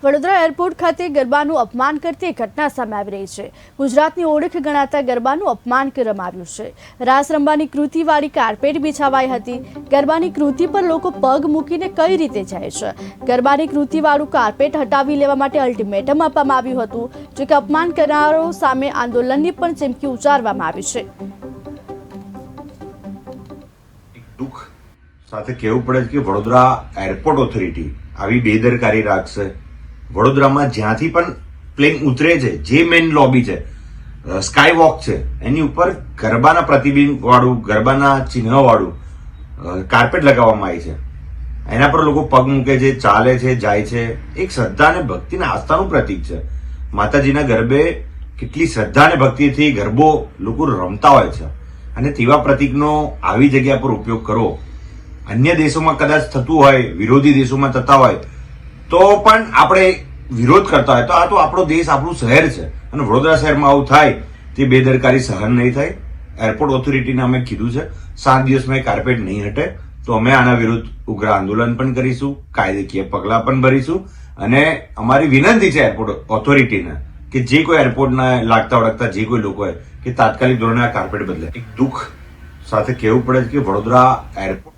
Vadodara airport ખાતે ગરબાનું અપમાન કરતી એક ઘટના સામે આવી રહી છે। ગુજરાતની ઓળખ ગણાતા ગરબાનું અપમાન કરવામાં આવ્યું છે। રાસ રમવાની કૃતિવાળી કાર્પેટ બિછાવાઈ હતી। ગરબાની કૃતિ પર લોકો પગ મૂકીને કઈ રીતે જાય છે? ગરબાની કૃતિવાળું કાર્પેટ હટાવી લેવા માટે અલ્ટિમેટમ આપવામાં આવ્યું હતું, જો કે અપમાન કરનારો સામે આંદોલનની પણ ચીમકી ઉચ્ચારવામાં આવી છે। દુઃખ સાથે કહેવું પડે કે વડોદરા એરપોર્ટ ઓથોરિટી આવી બેદરકારી રાખશે। વડોદરામાં જ્યાંથી પણ પ્લેન ઉતરે છે, જે મેઇન લોબી છે, સ્કાય વોક છે, એની ઉપર ગરબાના પ્રતિબિંબ વાળું, ગરબાના ચિહ્ન વાળું કાર્પેટ લગાવવામાં આવી છે। એના પર લોકો પગ મૂકે છે, ચાલે છે, જાય છે। એક શ્રદ્ધા અને ભક્તિના આસ્થાનું પ્રતીક છે। માતાજીના ગરબે કેટલી શ્રદ્ધા અને ભક્તિથી ગરબો લોકો રમતા હોય છે, અને તેવા પ્રતીકનો આવી જગ્યા પર ઉપયોગ કરવો અન્ય દેશોમાં કદાચ થતું હોય, વિરોધી દેશોમાં થતા હોય તો પણ આપણે વિરોધ કરતા હોય, તો આ તો આપણો દેશ, આપણું શહેર છે, અને વડોદરા શહેરમાં આવું થાય તે બેદરકારી સહન નહીં થાય। એરપોર્ટ ઓથોરિટીને અમે કીધું છે 7 દિવસમાં એ કાર્પેટ નહીં હટે તો અમે આના વિરુદ્ધ ઉગ્ર આંદોલન પણ કરીશું, કાયદાકીય પગલાં પણ ભરીશું, અને અમારી વિનંતી છે એરપોર્ટ ઓથોરિટીને કે જે કોઈ એરપોર્ટના લાગતા વળગતા જે કોઈ લોકો હોય કે તાત્કાલિક ધોરણે આ કાર્પેટ બદલે। એક દુઃખ સાથે કહેવું પડે કે વડોદરા એરપોર્ટ